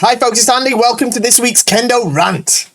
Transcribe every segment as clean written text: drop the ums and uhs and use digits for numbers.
Hi folks, it's Andy. Welcome to this week's Kendo Rant.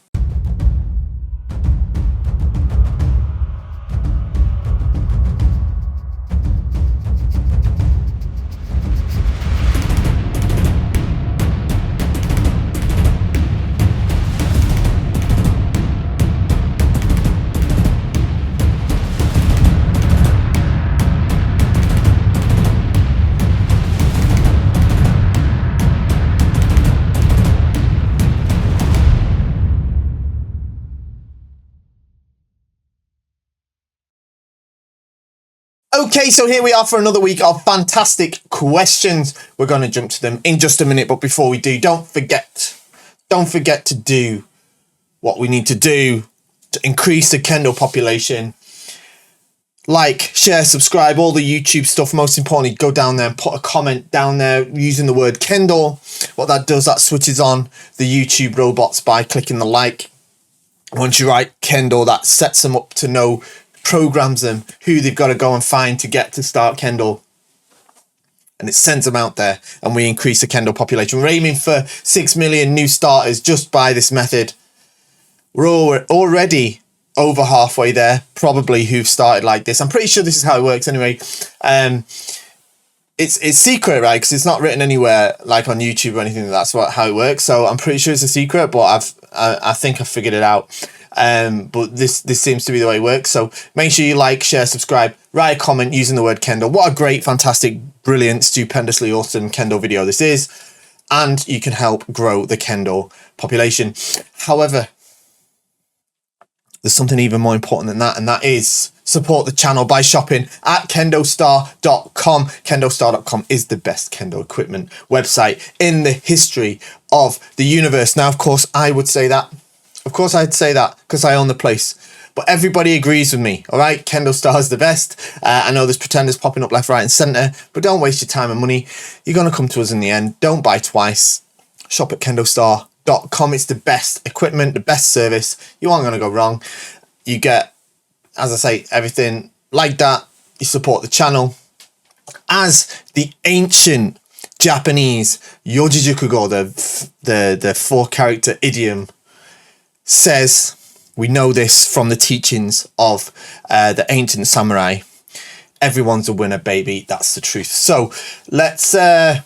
Okay, so here we are for another week of fantastic questions. We're going to jump to them in just a minute, but before we do, don't forget to do what we need to do to increase the Kendo population. Like, share, subscribe, all the YouTube stuff. Most importantly, go down there and put a comment down there using the word Kendo. What that does, that switches on the YouTube robots by clicking the like. Once you write Kendo, that sets them up to know, programs them who they've got to go and find to get to start Kendo, and it sends them out there, and we increase the Kendo population. We're aiming for 6 million new starters just by this method. We're already over halfway there, probably, who've started like this. I'm pretty sure this is how it works anyway. It's secret, right? Because it's not written anywhere like on YouTube or anything. That's how it works. So I'm pretty sure it's a secret, but I think I've figured it out. But this seems to be the way it works. So make sure you like, share, subscribe, write a comment using the word Kendo. What a great, fantastic, brilliant, stupendously awesome Kendo video this is. And you can help grow the Kendo population. However, there's something even more important than that, and that is support the channel by shopping at KendoStar.com. KendoStar.com is the best Kendo equipment website in the history of the universe. Now, of course, I'd say that because I own the place. But everybody agrees with me, all right? KendoStar is the best. I know there's pretenders popping up left, right, and centre, but don't waste your time and money. You're going to come to us in the end. Don't buy twice. Shop at KendoStar.com. It's the best equipment, the best service. You aren't going to go wrong. You get, as I say, everything like that. You support the channel. As the ancient Japanese Yojijukugo, the 4-character idiom, says, we know this from the teachings of the ancient samurai. Everyone's a winner, baby. That's the truth. So let's get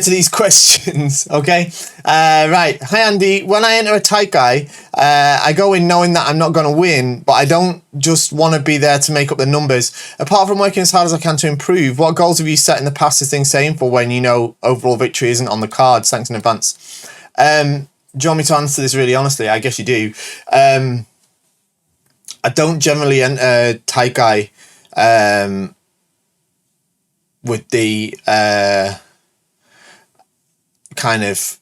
to these questions, okay? Right. Hi, Andy. When I enter a Taikai, I go in knowing that I'm not going to win, but I don't just want to be there to make up the numbers. Apart from working as hard as I can to improve, what goals have you set in the past as things saying for when you know overall victory isn't on the cards? Thanks in advance. Do you want me to answer this really honestly? I guess you do. I don't generally enter Taikai with the kind of,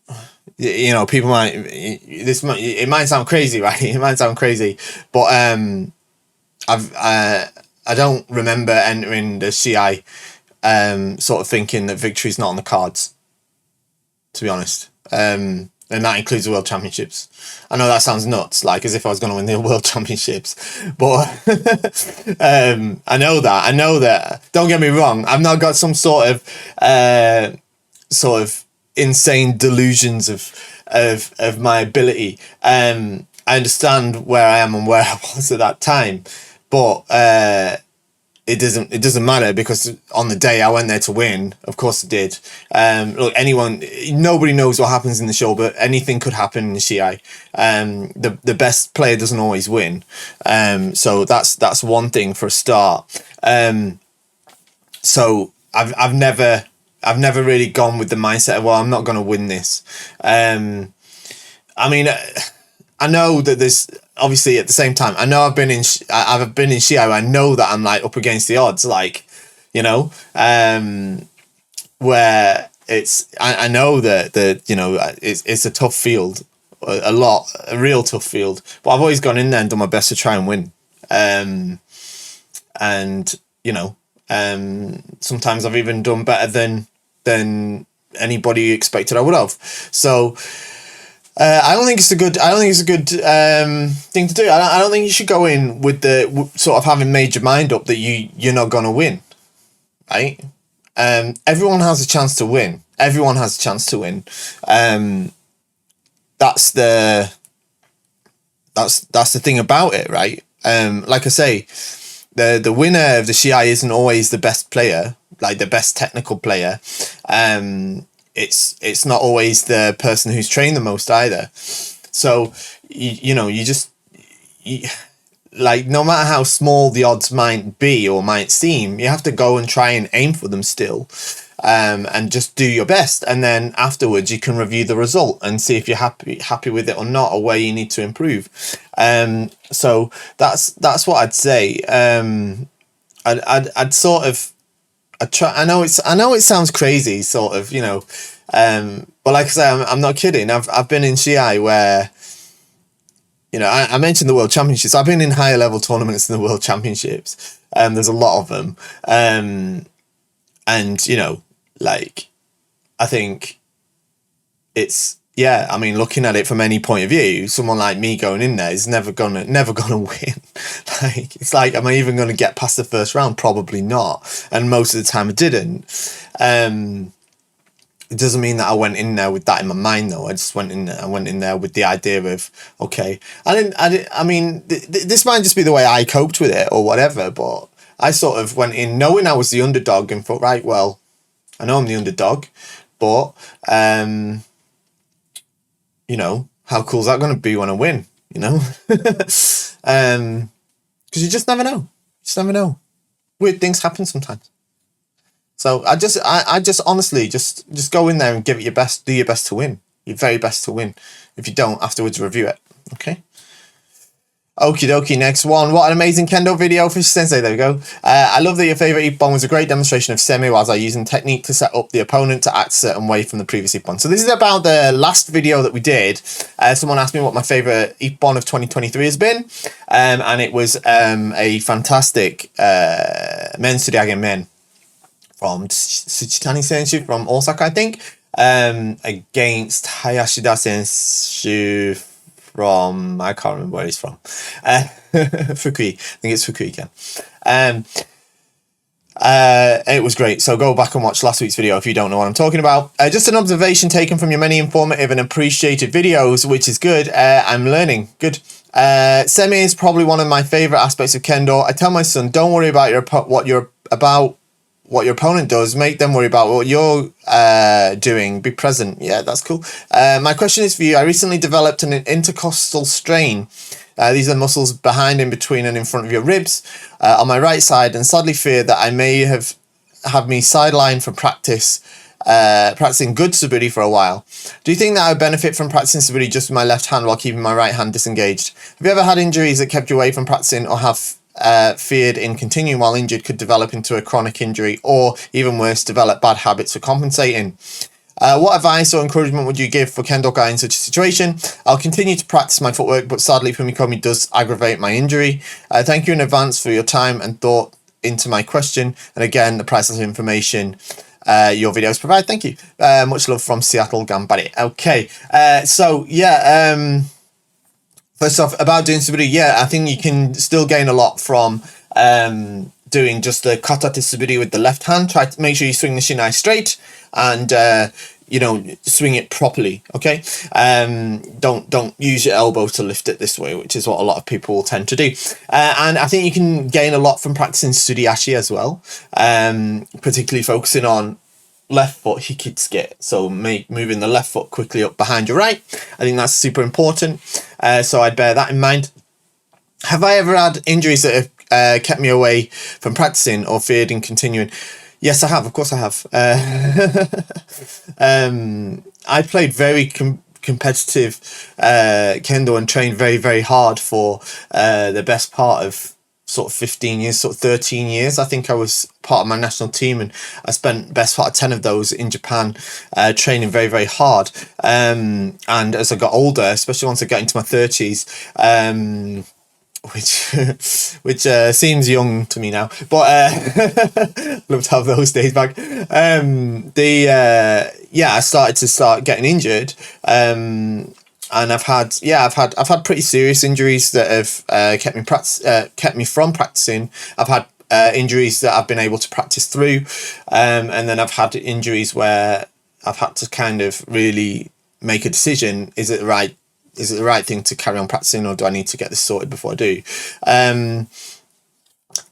you know, people it might sound crazy, right? It might sound crazy, but I don't remember entering the CI sort of thinking that victory's not on the cards, to be honest. And that includes the World Championships. I know that sounds nuts, like as if I was going to win the World Championships. But I know that. Don't get me wrong. I've not got some sort of insane delusions of my ability. I understand where I am and where I was at that time, but it doesn't matter, because on the day I went there to win. Of course it did. Look, nobody knows what happens in the show, but anything could happen in the Shiai. The best player doesn't always win. So that's one thing for a start. So I've never really gone with the mindset of, well, I'm not going to win this. I mean, I know that there's, obviously at the same time, I know I've been in Shiai, I know that I'm like up against the odds, like, you know, where I know that you know, it's a tough field, a real tough field, but I've always gone in there and done my best to try and win. And you know, sometimes I've even done better than anybody expected I would have. So I don't think it's a good thing to do. I don't think you should go in with the sort of having made your mind up that you're not gonna win, right? everyone has a chance to win. Everyone has a chance to win. That's the thing about it, right? Like I say, the winner of the Shiai isn't always the best player, like the best technical player. It's not always the person who's trained the most either. So like, no matter how small the odds might be or might seem, you have to go and try and aim for them still, and just do your best. And then afterwards, you can review the result and see if you're happy with it or not, or where you need to improve. So that's what I'd say. I'd sort of, I know it sounds crazy, sort of, but like I say, I'm not kidding. I've been in Shiai where, I mentioned the World Championships. I've been in higher level tournaments than the World Championships. There's a lot of them. And, like, I think it's, looking at it from any point of view, someone like me going in there is never gonna win. Like, it's like, am I even gonna get past the first round? Probably not. And most of the time I didn't. It doesn't mean that I went in there with that in my mind, though. I just went in there with the idea of, okay, this might just be the way I coped with it or whatever, but I sort of went in knowing I was the underdog and thought, right, well, I know I'm the underdog, but, how cool is that going to be when I win, because you just never know. Weird things happen sometimes. So I just honestly just go in there and give it your best, do your best to win, your very best to win. If you don't, afterwards review it. Okay. Okie dokie, next one. What an amazing Kendo video, Fish Sensei. There we go. I love that your favourite Ippon was a great demonstration of semi whilst I using technique to set up the opponent to act a certain way from the previous Ippon. So this is about the last video that we did. Someone asked me what my favourite Ippon of 2023 has been. And it was a fantastic men Suriage men from Tsuchitani Senshu from Osaka, I think, against Hayashida Senshu from, I can't remember where he's from, Fukui. I think it's Fukui again. It was great. So go back and watch last week's video if you don't know what I'm talking about. Just an observation taken from your many informative and appreciated videos, which is good. I'm learning. Good. Semi is probably one of my favourite aspects of Kendo. I tell my son, don't worry about what your opponent does, make them worry about what you're doing. Be present. Yeah, that's cool. My question is for you. I recently developed an intercostal strain. These are muscles behind, in between, and in front of your ribs on my right side, and sadly fear that I may have me sidelined from practicing good suburi for a while. Do you think that I would benefit from practicing suburi just with my left hand while keeping my right hand disengaged? Have you ever had injuries that kept you away from practicing, or have feared in continuing while injured could develop into a chronic injury, or even worse, develop bad habits for compensating? What advice or encouragement would you give for Kendokai in such a situation? I'll continue to practice my footwork, but sadly Fumikomi does aggravate my injury. Thank you in advance for your time and thought into my question, and again the priceless information your videos provide. Thank you. Much love from Seattle, Gambari. Okay, so yeah, first off, about doing suburi, yeah, I think you can still gain a lot from doing just the katate suburi with the left hand. Try to make sure you swing the shinai straight and swing it properly. Okay, don't use your elbow to lift it this way, which is what a lot of people will tend to do. And I think you can gain a lot from practicing suriashi as well, particularly focusing on left foot hikitsuke, so moving the left foot quickly up behind your right. I think that's super important, so I'd bear that in mind. Have I ever had injuries that have kept me away from practicing or feared in continuing? Yes, I have. Of course I have. I played very competitive kendo and trained very, very hard for the best part of sort of 15 years, sort of 13 years. I think I was part of my national team, and I spent best part of 10 of those in Japan, training very, very hard. And as I got older, especially once I got into my 30s, which seems young to me now, but love to have those days back. I started getting injured, and I've had pretty serious injuries that have kept me from practicing. I've had injuries that I've been able to practice through, and then I've had injuries where I've had to kind of really make a decision: is it the right thing to carry on practicing, or do I need to get this sorted before I do?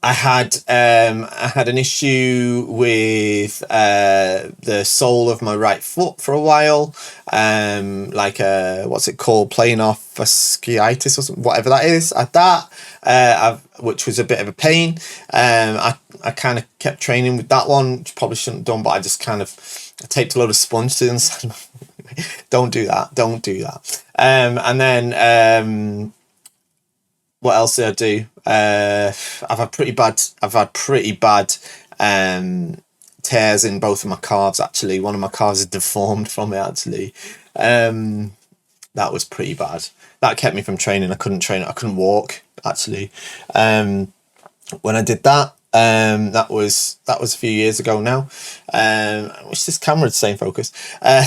I had an issue with the sole of my right foot for a while, like what's it called, plantar fasciitis or something, whatever that is. I had that, which was a bit of a pain. I kind of kept training with that one, which probably shouldn't have done, but I just kind of taped a load of sponge to the inside. Don't do that. And then what else did I do? I've had pretty bad tears in both of my calves. Actually, one of my calves is deformed from it. Actually, that was pretty bad. That kept me from training. I couldn't train. I couldn't walk. Actually, when I did that, that was a few years ago now. I wish this camera would stay in focus. I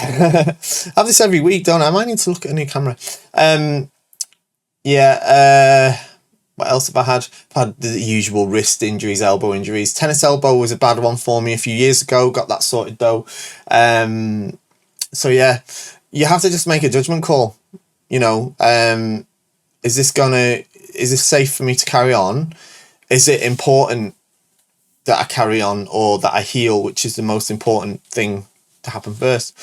have this every week, don't I? I might need to look at a new camera. What else have I had? I've had the usual wrist injuries, elbow injuries. Tennis elbow was a bad one for me a few years ago. Got that sorted though. So yeah, you have to just make a judgment call. You know, is this safe for me to carry on? Is it important that I carry on or that I heal, which is the most important thing to happen first?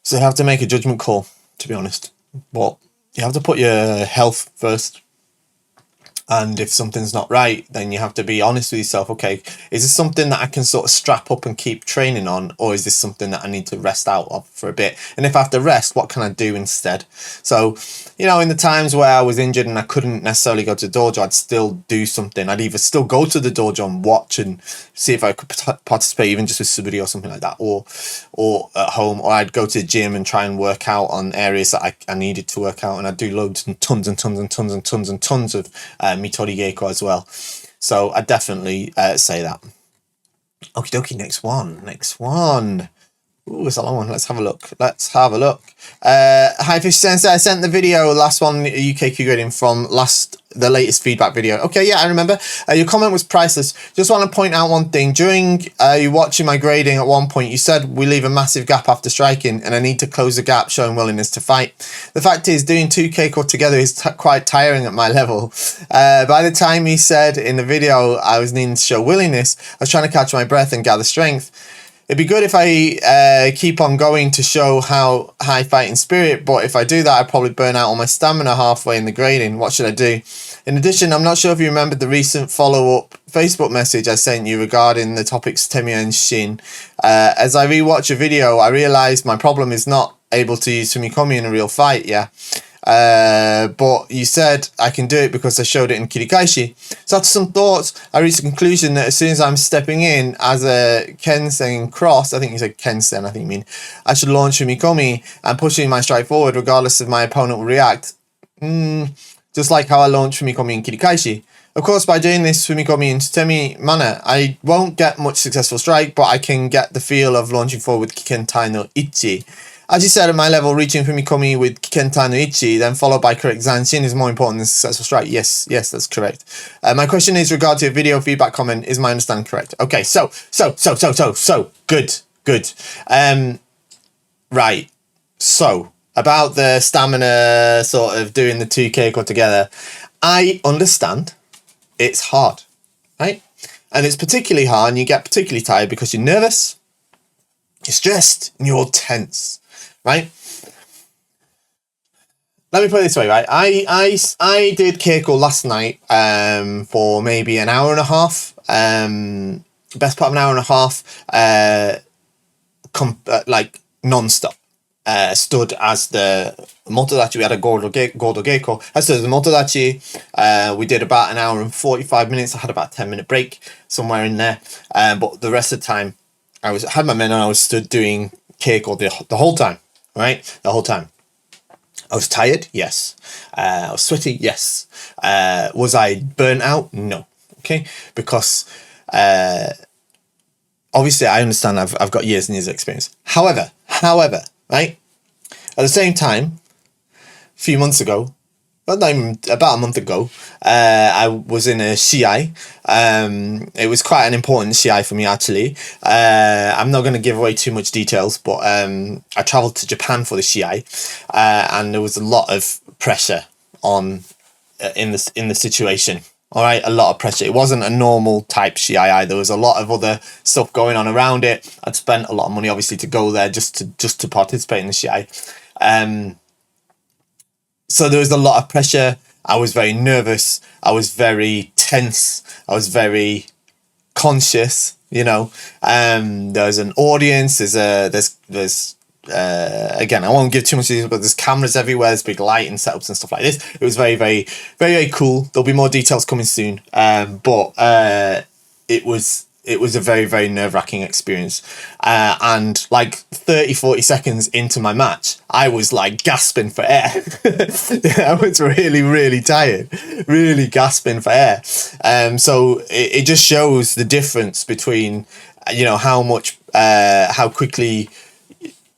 So you have to make a judgment call, to be honest. But you have to put your health first. And if something's not right, then you have to be honest with yourself. Okay, is this something that I can sort of strap up and keep training on? Or is this something that I need to rest out of for a bit? And if I have to rest, what can I do instead? So, you know, in the times where I was injured and I couldn't necessarily go to the dojo, I'd still do something. I'd either still go to the dojo and watch and see if I could participate, even just with somebody or something like that, or at home, or I'd go to the gym and try and work out on areas that I needed to work out. And I'd do loads and tons and tons and tons and tons and tons of Mitori Geiko as well. So I definitely say that. Okie dokie, next one. Ooh, it's a long one. Let's have a look. Hi Fish Sensei, I sent the video, last one, UK Q grading from the latest feedback video. Okay, yeah, I remember. Your comment was priceless. Just want to point out one thing. During you watching my grading at one point, you said we leave a massive gap after striking and I need to close the gap, showing willingness to fight. The fact is, doing 2 Keiko together is quite tiring at my level. By the time he said in the video I was needing to show willingness, I was trying to catch my breath and gather strength. It'd be good if I keep on going to show how high fighting spirit, but if I do that, I probably burn out all my stamina halfway in the grading. What should I do? In addition, I'm not sure if you remember the recent follow-up Facebook message I sent you regarding the topics Temiya and Shin. As I rewatch a video, I realised my problem is not able to use Fumikomi in a real fight, yeah. But you said I can do it because I showed it in Kirikaishi. So after some thoughts, I reached the conclusion that as soon as I'm stepping in as a Kensen cross, I think you said Kensen, I think you mean, I should launch Fumikomi and pushing my strike forward regardless of my opponent will react. Just like how I launched Fumikomi in Kirikaishi. Of course, by doing this Fumikomi in Temi manner, I won't get much successful strike, but I can get the feel of launching forward with Kikentai no Ichi. As you said, at my level, reaching Fumikomi with Kikentai no Ichi, then followed by correct Zanshin is more important than successful strike. Yes, that's correct. My question is regard to a video feedback comment. Is my understanding correct? Okay, so, good. Right, so, about the stamina, sort of doing the 2 Keiko together, I understand it's hard, right? And it's particularly hard and you get particularly tired because you're nervous, you're stressed, and you're tense. Right? Let me put it this way, right? I did Keiko last night for maybe an hour and a half. Best part of an hour and a half, like non-stop. Stood as the motodachi. We had a Godo Geiko. I stood as the motodachi. We did about an hour and 45 minutes. I had about a 10-minute break somewhere in there. But the rest of the time, I had my men and I was stood doing Keiko the whole time. Right? The whole time. I was tired? Yes. I was sweaty? Yes. Was I burnt out? No. Okay? Because obviously I understand I've got years and years of experience. However, right? At the same time, a few months ago, well, not even, about a month ago, I was in a Shiai. It was quite an important Shiai for me, actually. I'm not going to give away too much details, but I travelled to Japan for the Shiai, and there was a lot of pressure on in the situation. All right, a lot of pressure. It wasn't a normal type Shiai. There was a lot of other stuff going on around it. I'd spent a lot of money, obviously, to go there just to participate in the Shiai. So there was a lot of pressure. I was very nervous. I was very tense. I was very conscious. You know, there's an audience. There's again, I won't give too much detail, but there's cameras everywhere. There's big lighting setups and stuff like this. It was very, very, very, very cool. There'll be more details coming soon. But it was a very, very nerve-wracking experience. And like 30-40 seconds into my match, I was like gasping for air. I was really, really tired, really gasping for air. So it just shows the difference between, you know, how quickly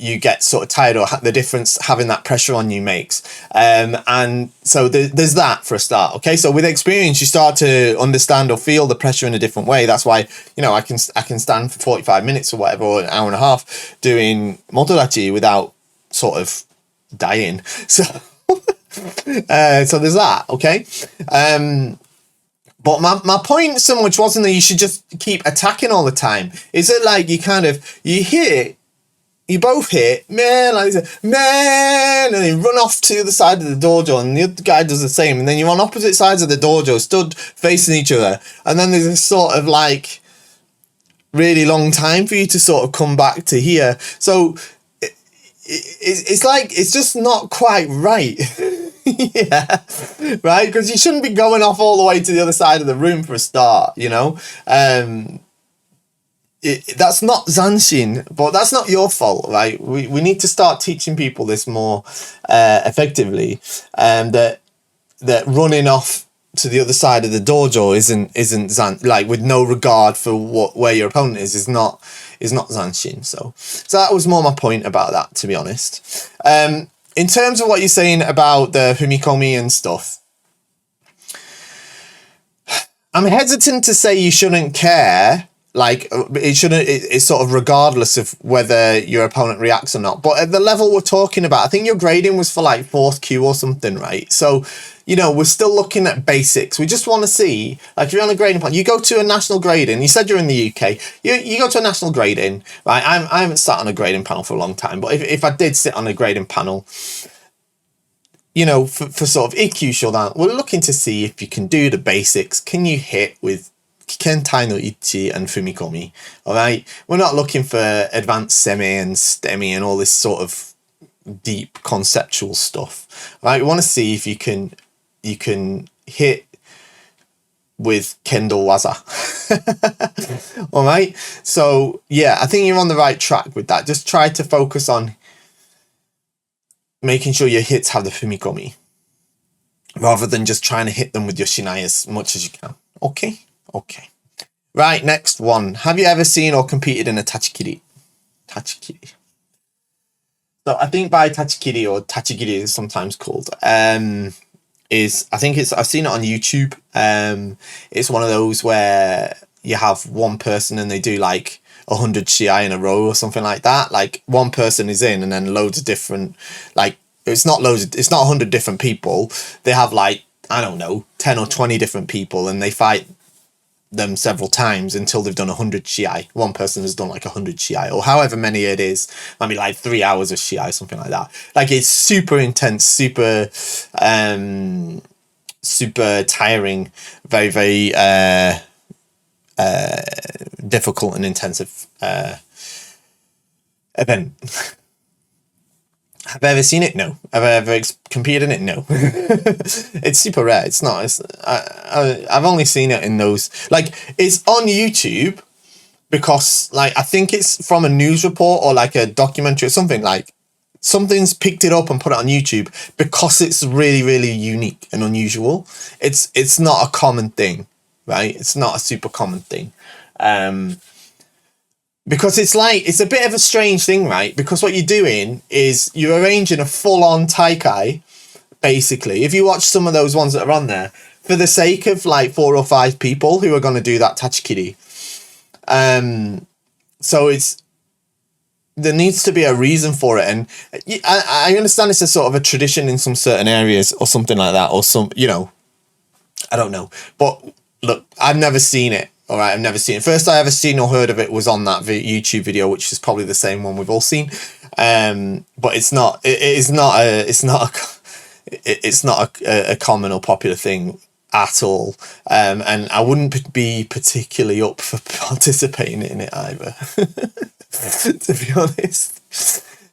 you get sort of tired, or the difference having that pressure on you makes. And so there's that for a start. Okay, so with experience, you start to understand or feel the pressure in a different way. That's why, you know, I can stand for 45 minutes or whatever, or an hour and a half doing motodachi without sort of dying. So so there's that. Okay. But my point so much wasn't that you should just keep attacking all the time. Is it like you both hit, man, like this, man, and you run off to the side of the dojo, and the other guy does the same, and then you're on opposite sides of the dojo, stood facing each other, and then there's this sort of like really long time for you to sort of come back to here. So it's like, it's just not quite right. Yeah, right? Because you shouldn't be going off all the way to the other side of the room for a start, you know? That's not Zanshin, but that's not your fault, right? We need to start teaching people this more effectively, that running off to the other side of the dojo isn't like, with no regard for where your opponent is not Zanshin. So that was more my point about that, to be honest. In terms of what you're saying about the Fumikomi and stuff, I'm hesitant to say you shouldn't care. Like, it's sort of regardless of whether your opponent reacts or not. But at the level we're talking about, I think your grading was for like 4th Q or something, right? So, you know, we're still looking at basics. We just want to see, like, if you're on a grading panel, you go to a national grading. You said you're in the UK. You go to a national grading, right? I haven't sat on a grading panel for a long time, but if I did sit on a grading panel, you know, for sort of EQ showdown, we're looking to see if you can do the basics. Can you hit with Kentai no Ichi and Fumikomi? All right, we're not looking for advanced semi and STEMI and all this sort of deep conceptual stuff. All right, we want to see if you can hit with Kendo waza. All right, so yeah, I think you're on the right track with that. Just try to focus on making sure your hits have the Fumikomi, rather than just trying to hit them with your Shinai as much as you can. Okay. Okay. Right, next one. Have you ever seen or competed in a tachikiri? Tachikiri. So I think by tachikiri, or tachigiri is sometimes called, I've seen it on YouTube. It's one of those where you have one person and they do like 100 shiai in a row or something like that. Like, one person is in and then loads of different, like, it's not 100 different people. They have like, I don't know, 10 or 20 different people, and they fight them several times until they've done 100 shiai. One person has done like 100 shiai, or however many it is. Might be like 3 hours of shiai, something like that. Like, it's super intense, super tiring, very, very difficult and intensive event. Have I ever seen it? No. Have I ever competed in it? No. It's super rare. It's not. I've only seen it in those. Like, it's on YouTube because, like, I think it's from a news report or like a documentary or something. Like, something's picked it up and put it on YouTube because it's really, really unique and unusual. It's not a common thing, right? It's not a super common thing. Because it's a bit of a strange thing, right? Because what you're doing is you're arranging a full-on taikai, basically, if you watch some of those ones that are on there, for the sake of like 4 or 5 people who are going to do that tachikiri, so there needs to be a reason for it. And I understand it's a sort of a tradition in some certain areas or something like that, or some, you know, I don't know. But look, I've never seen it. All right, I've never seen it. First I ever seen or heard of it was on that YouTube video, which is probably the same one we've all seen. But it's not. It's not a common or popular thing at all. And I wouldn't be particularly up for participating in it either. To be honest,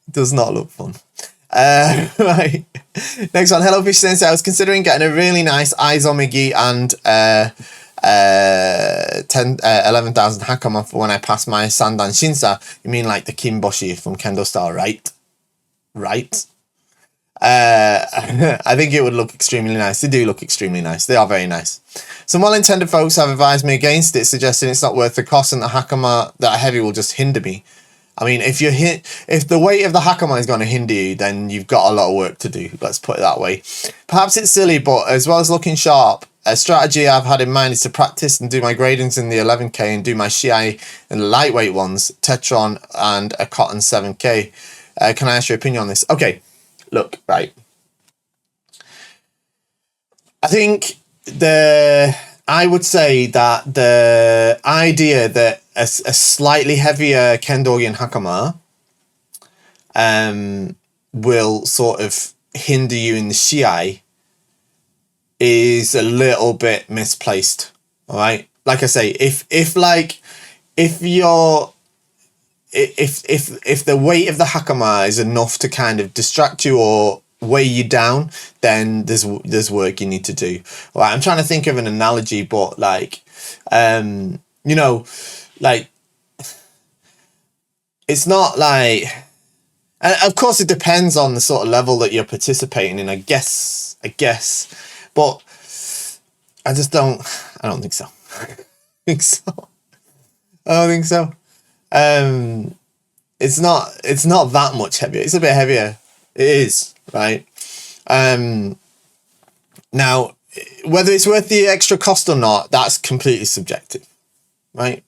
it does not look fun. Right, next one. Hello Fish Sensei, I was considering getting a really nice Aizomigi and 11,000 hakama for when I pass my Sandan Shinsa. You mean like the Kimboshi from KendoStar, right? Right. I think it would look extremely nice. They do look extremely nice. They are very nice. Some well-intended folks have advised me against it, suggesting it's not worth the cost and the hakama that are heavy will just hinder me. I mean, if the weight of the hakama is going to hinder you, then you've got a lot of work to do. Let's put it that way. Perhaps it's silly, but as well as looking sharp, a strategy I've had in mind is to practice and do my gradings in the 11K and do my Shiai and the lightweight ones, Tetron and a Cotton 7K. Can I ask your opinion on this? Okay, look, right. I think I would say that the idea that a slightly heavier Kendorian hakama will sort of hinder you in the Shiai is a little bit misplaced. All right, like I say, if the weight of the hakama is enough to kind of distract you or weigh you down, then there's work you need to do. All right, I'm trying to think of an analogy, but like, you know, like, it's not like, and of course it depends on the sort of level that you're participating in, I guess, but I don't think so. I don't think so. It's not that much heavier. It's a bit heavier. It is, right? Now, whether it's worth the extra cost or not, that's completely subjective, right?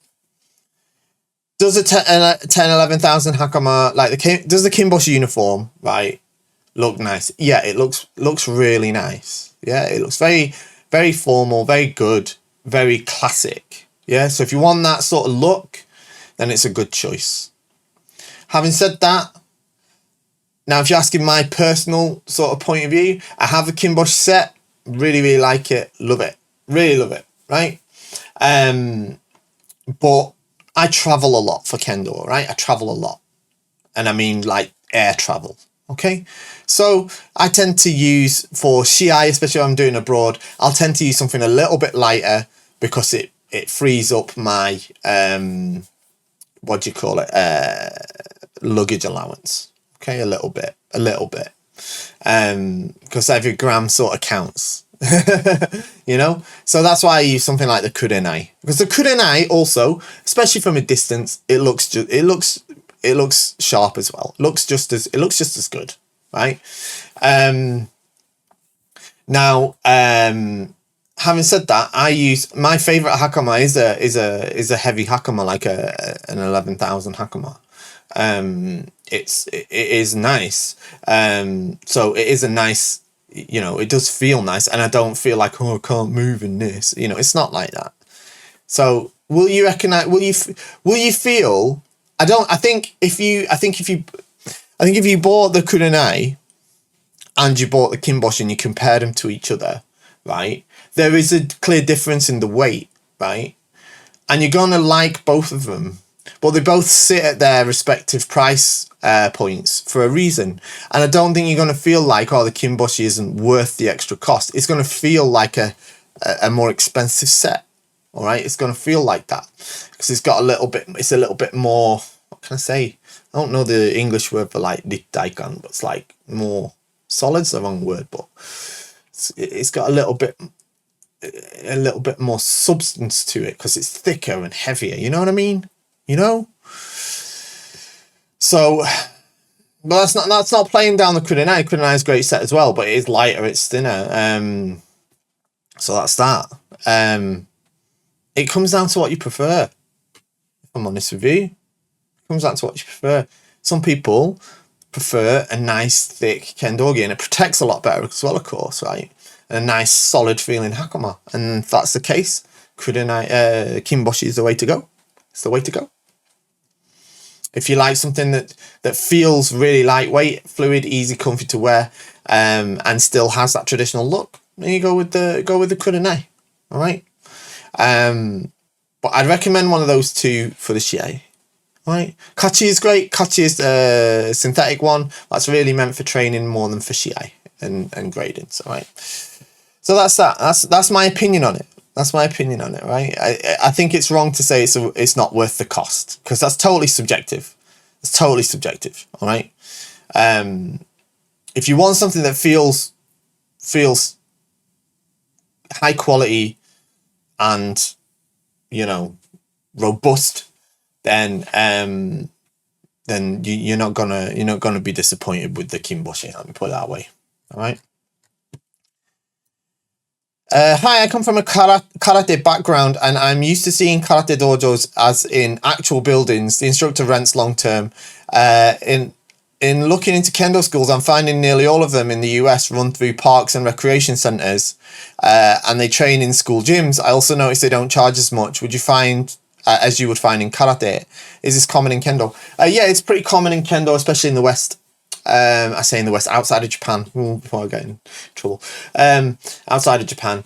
Does a 11,000 hakama, like does the Kimboshi uniform, right, look nice? Yeah, it looks really nice. Yeah, it looks very, very formal, very good, very classic. Yeah, so if you want that sort of look, then it's a good choice. Having said that, now if you're asking my personal sort of point of view, I have the Kimboshi set, really, really like it, love it, really love it, right? But I travel a lot for Kendo, right? I travel a lot. And I mean like air travel, okay? So I tend to use, for Shiai, especially when I'm doing abroad, I'll tend to use something a little bit lighter because it frees up my, what do you call it? Luggage allowance, okay? A little bit. Because every gram sort of counts. You know, so that's why I use something like the kurenai, because the kurenai also, especially from a distance, it looks sharp as well. It looks just as good, right? Now, having said that, I use my favorite hakama is a heavy hakama, like an 11,000 hakama. It is nice. So it is a nice, you know, it does feel nice, and I don't feel like, oh, I can't move in this. You know, it's not like that. So will you recognize? Will you feel? I think if you bought the kurenai and you bought the Kimboshi and you compared them to each other, right? There is a clear difference in the weight, right? And you're gonna like both of them, but they both sit at their respective price points for a reason. And I don't think you're going to feel like, oh, the Kimboshi isn't worth the extra cost. It's going to feel like a more expensive set. All right, it's going to feel like that because it's a little bit more, what can I say? I don't know the English word for like rittaikan, but it's like more solid's the wrong word, but it's got a little bit more substance to it because it's thicker and heavier. You know what I mean? You know? So But that's not playing down the kunai. Kunai is a great set as well, but it is lighter, it's thinner. So that's that. It comes down to what you prefer. If I'm honest with you, it comes down to what you prefer. Some people prefer a nice thick kendogi, and it protects a lot better as well, of course, right? And a nice solid feeling hakama, and if that's the case, kunai kimboshi is the way to go. It's the way to go. If you like something that feels really lightweight, fluid, easy, comfy to wear, and still has that traditional look, then you go with the kunai. All right. But I'd recommend one of those two for the shie. Right, kachi is great. Kachi is a synthetic one that's really meant for training more than for shie and grading. So right, so that's that. That's my opinion on it. That's my opinion on it. Right, I think it's wrong to say it's not worth the cost, because that's totally subjective. It's totally subjective. All right. If you want something that feels high quality and, you know, robust, then you're not gonna be disappointed with the kimboshi. Let me put it that way. All right. Hi, I come from a karate background, and I'm used to seeing karate dojos as in actual buildings. The instructor rents long term. In looking into kendo schools, I'm finding nearly all of them in the US run through parks and recreation centres, and they train in school gyms. I also noticed they don't charge as much. Would you find, as you would find in karate? Is this common in kendo? Yeah, it's pretty common in kendo, especially in the West. I say in the West, outside of Japan. Before I get in trouble. Outside of Japan.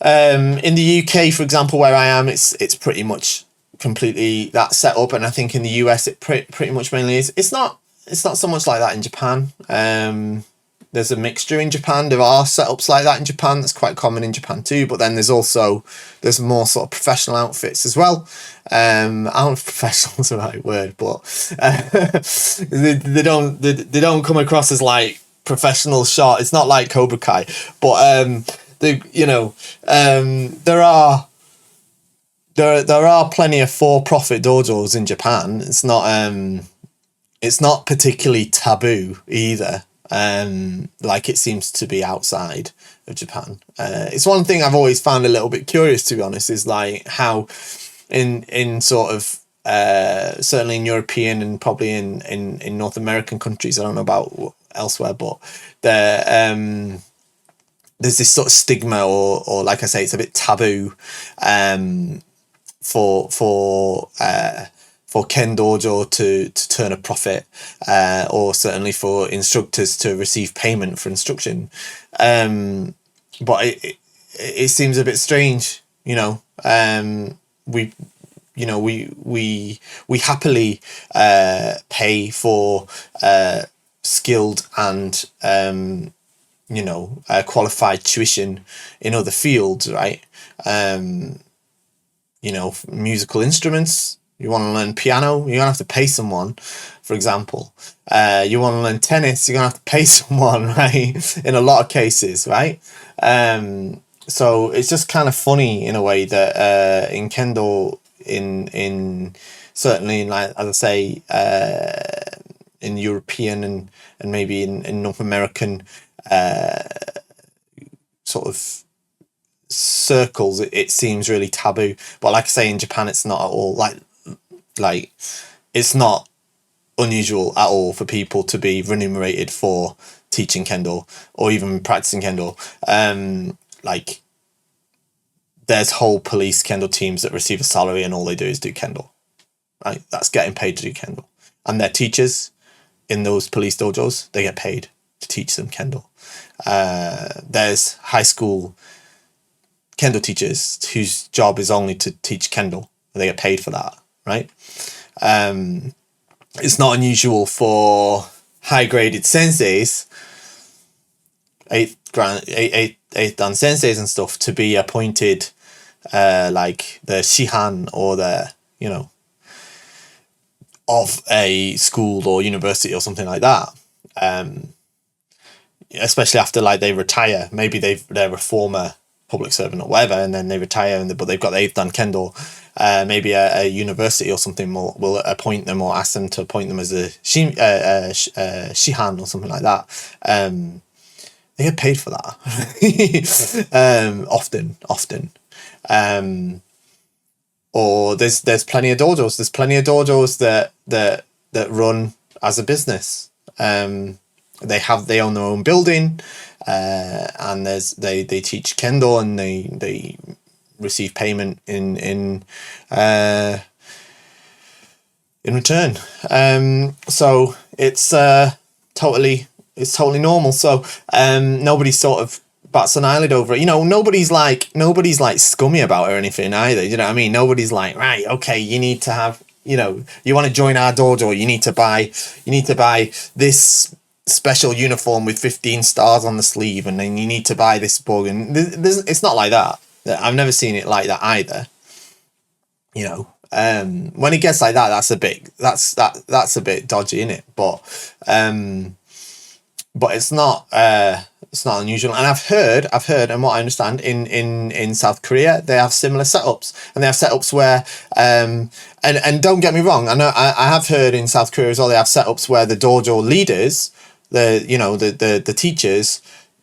In the UK, for example, where I am, it's pretty much completely that set up, and I think in the US it pretty much mainly is. It's not so much like that in Japan. There's a mixture in Japan. There are setups like that in Japan. That's quite common in Japan too. But then there's more sort of professional outfits as well. I don't know if professional is the right word, but they don't come across as like professional shot. It's not like Cobra Kai, but there are plenty of for-profit dojos in Japan. It's not particularly taboo either. Like it seems to be outside of Japan. It's one thing I've always found a little bit curious, to be honest, is like how in sort of certainly in European and probably in North American countries, I don't know about elsewhere, but there's this sort of stigma or like I say, it's a bit taboo for Ken Dojo to turn a profit, or certainly for instructors to receive payment for instruction. But it seems a bit strange, you know. We happily pay for skilled and qualified tuition in other fields, right? Musical instruments. You want to learn piano, you're going to have to pay someone, for example. You want to learn tennis, you're going to have to pay someone, right? In a lot of cases, right? So it's just kind of funny in a way that in Kendo, in certainly, like as I say, in European and maybe in North American sort of circles, it seems really taboo. But like I say, in Japan, it's not at all like it's not unusual at all for people to be remunerated for teaching Kendo or even practicing Kendo. Like there's whole police Kendo teams that receive a salary and all they do is do Kendo, right? That's getting paid to do Kendo. And their teachers in those police dojos, they get paid to teach them Kendo. There's high school Kendo teachers whose job is only to teach Kendo. They get paid for that, right? It's not unusual for high-graded senseis, eighth dan senseis and stuff, to be appointed like the shihan or the, of a school or university or something like that. Especially after like they retire, maybe they're a former public servant or whatever, and then they retire, but they've done Kendo. Maybe a university or something will appoint them or ask them to appoint them as a shihan or something like that. They get paid for that. Often. Or there's plenty of dojos. There's plenty of dojos that run as a business. They own their own building, and they teach Kendo, and they receive payment in return. So it's totally normal. So nobody sort of bats an eyelid over it. Nobody's like scummy about it or anything either. You know what I mean? Nobody's like, right, okay, you need to have, you want to join our dojo, you need to buy this special uniform with 15 stars on the sleeve, and then you need to buy this book, and it's not like that. I've never seen it like that either. When it gets like that, that's a bit dodgy, isn't it? But it's not unusual. And I've heard, and what I understand, in South Korea, they have similar setups, and they have setups where and don't get me wrong, I know I have heard in South Korea as well, they have setups where the dojo leaders, the teachers,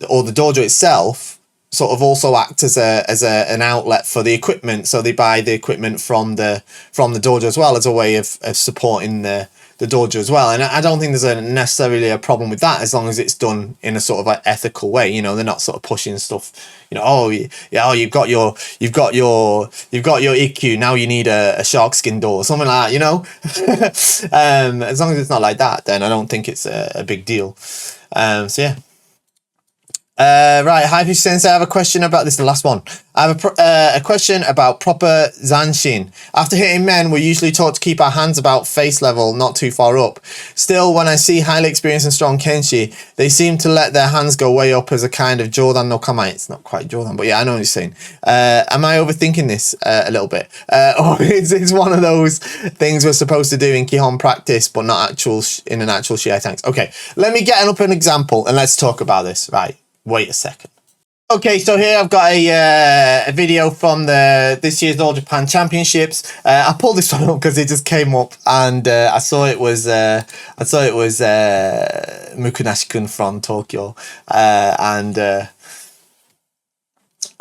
or the dojo itself, sort of also act as an outlet for the equipment. So they buy the equipment from the dojo as well, as a way of supporting the dojo as well. And I don't think there's necessarily a problem with that, as long as it's done in a sort of like ethical way. They're not sort of pushing stuff. You've got your IQ, now you need a shark skin door or something like that. As long as it's not like that, then I don't think it's a big deal. So yeah. Right, hi Fish Sensei, I have a question about this, the last one. I have a question about proper zanshin. After hitting men, we're usually taught to keep our hands about face level, not too far up. Still, when I see highly experienced and strong kenshi, they seem to let their hands go way up as a kind of Jordan no Kamae. It's not quite Jordan, but yeah, I know what you're saying. Am I overthinking this a little bit? Or it's one of those things we're supposed to do in Kihon practice, but not in an actual Shiai tanks. Okay, let me get up an example and let's talk about this. Right. Wait a second. Okay, so here I've got a video from this year's All Japan Championships. I pulled this one up because it just came up, and I saw it was Mukunashi-kun from Tokyo, and I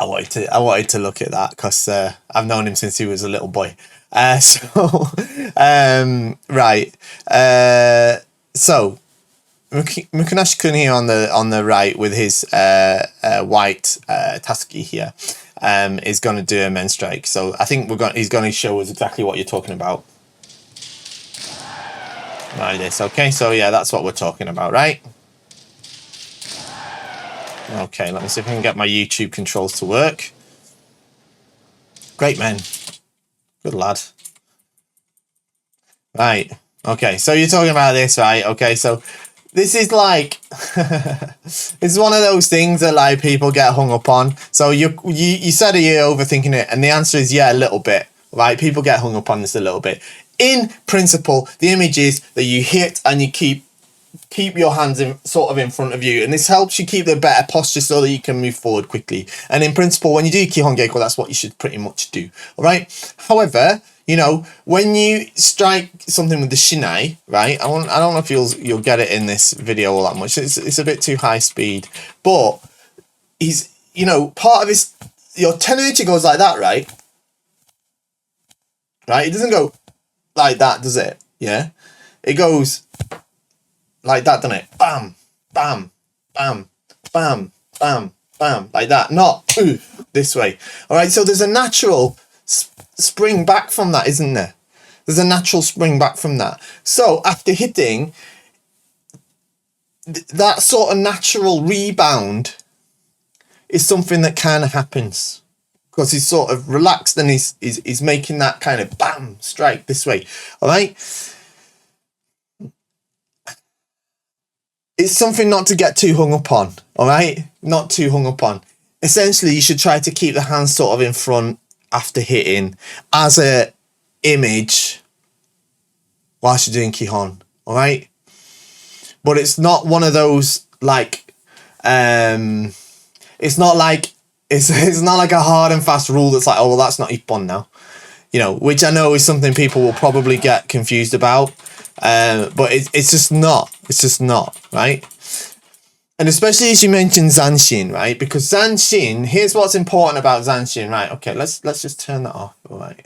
wanted to look at that because I've known him since he was a little boy. Right. So. Mukunashi-kun here on the right with his white Tasuki here is going to do a men's strike. So I think he's going to show us exactly what you're talking about. Like this. Okay, so yeah, that's what we're talking about, right? Okay, let me see if I can get my YouTube controls to work. Great, man. Good lad. Right. Okay, so you're talking about this, right? Okay, so this is like it's one of those things that like people get hung up on. So you said you're overthinking it, and the answer is yeah, a little bit. Right? People get hung up on this a little bit. In principle, the image is that you hit and you keep your hands in front of you, and this helps you keep the better posture so that you can move forward quickly. And in principle, when you do Kihon Geiko, that's what you should pretty much do. All right. However, when you strike something with the shinai, right? I don't know if you'll get it in this video all that much. It's a bit too high speed, but he's part of his your tenuichi goes like that, right? Right? It doesn't go like that, does it? Yeah, it goes like that, doesn't it? Bam, bam, bam, bam, bam, bam, like that. Not this way. All right. So there's a natural spring back from that, isn't there? There's a natural spring back from that. So after hitting, that sort of natural rebound is something that kind of happens because he's sort of relaxed and he's making that kind of bam strike this way. All right. It's something not to get too hung up on. All right. Not too hung up on. Essentially, you should try to keep the hands sort of in front after hitting as a image whilst you're doing Kihon, all right? But it's not one of those like it's not like It's not like a hard and fast rule that's like, oh, well, that's not ippon now. You know, which I know is something people will probably get confused about. But it's just not. It's just not, right? And especially as you mentioned Zanshin, right? Because Zanshin, here's what's important about Zanshin, right? Okay, let's just turn that off. Right.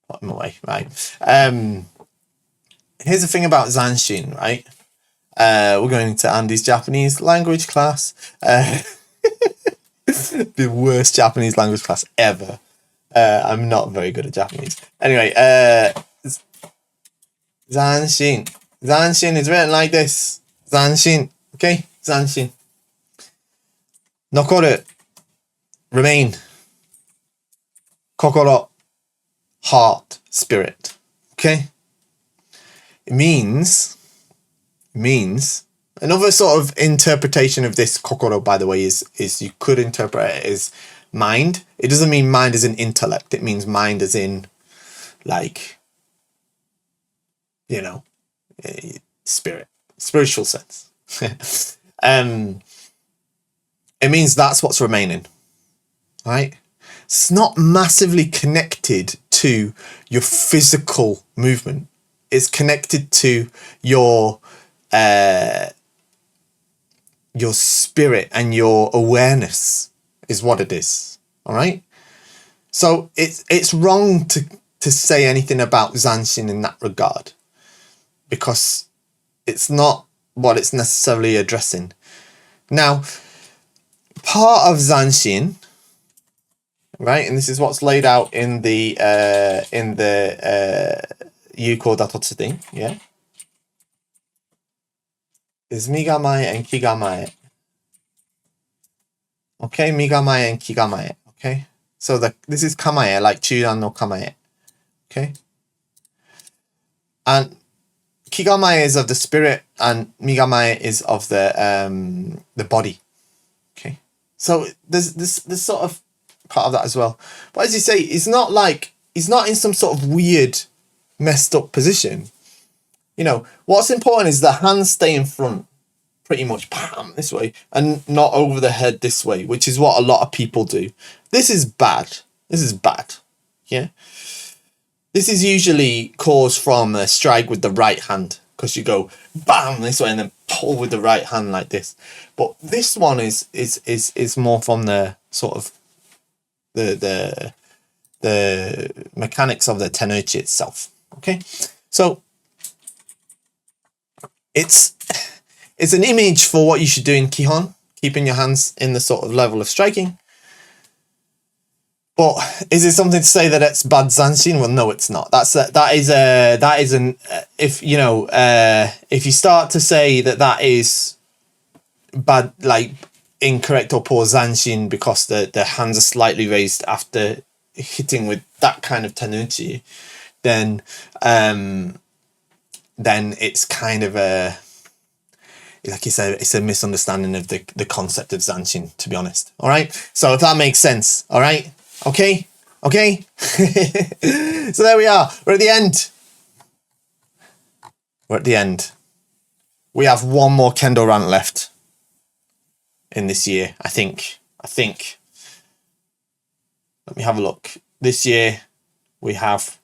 Put them away, right? Here's the thing about Zanshin, right? We're going into Andy's Japanese language class. The worst Japanese language class ever. I'm not very good at Japanese. Anyway, Zanshin. Zanshin is written like this. Zanshin. Okay? Zanshin. Nokoru. Remain. Kokoro. Heart. Spirit. Okay? It means another sort of interpretation of this kokoro, by the way, is you could interpret it as mind. It doesn't mean mind as in intellect. It means mind as in, like, you know, spirit, spiritual sense. It means that's what's remaining, right? It's not massively connected to your physical movement. It's connected to your spirit and your awareness is what it is. All right. So it's wrong to say anything about Zanshin in that regard, because it's not what it's necessarily addressing. Now, part of Zanshin, right, and this is what's laid out in the Yuko Datotsu thing, yeah, is Migamae and Kigamae. Okay, Migamae and Kigamae. Okay, so this is Kamae, like Chudan no Kamae. Okay, and Kigamae is of the spirit, and Migamae is of the body. Okay, so there's this sort of part of that as well. But as you say, it's not like he's not in some sort of weird, messed up position. You know, what's important is the hands stay in front, pretty much, bam, this way, and not over the head this way, which is what a lot of people do. This is bad. This is bad. Yeah. This is usually caused from a strike with the right hand, because you go bam this way and then pull with the right hand like this. But this one is more from the sort of the mechanics of the tenuchi itself. Okay, so it's an image for what you should do in Kihon, keeping your hands in the sort of level of striking. But is it something to say that it's bad Zanshin? Well, no, it's not. If you know, if you start to say that is bad, like incorrect or poor Zanshin because the hands are slightly raised after hitting with that kind of tenuchi, then it's kind of it's a misunderstanding of the concept of Zanshin, to be honest. All right, so if that makes sense, all right. Okay. So there we are. We're at the end. We have one more Kendo rant left in this year, I think. Let me have a look. This year we have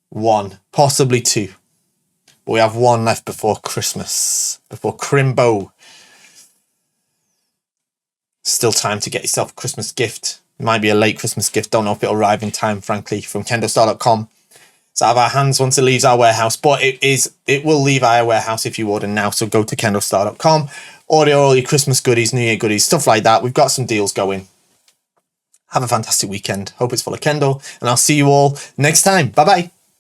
one, possibly two. But we have one left before Christmas, before Crimbo. Still time to get yourself a Christmas gift. It might be a late Christmas gift. Don't know if it'll arrive in time, frankly, from KendoStar.com. It's out of our hands once it leaves our warehouse, but it will leave our warehouse if you order now. So go to KendoStar.com, order all your Christmas goodies, New Year goodies, stuff like that. We've got some deals going. Have a fantastic weekend. Hope it's full of Kendo, and I'll see you all next time. Bye-bye.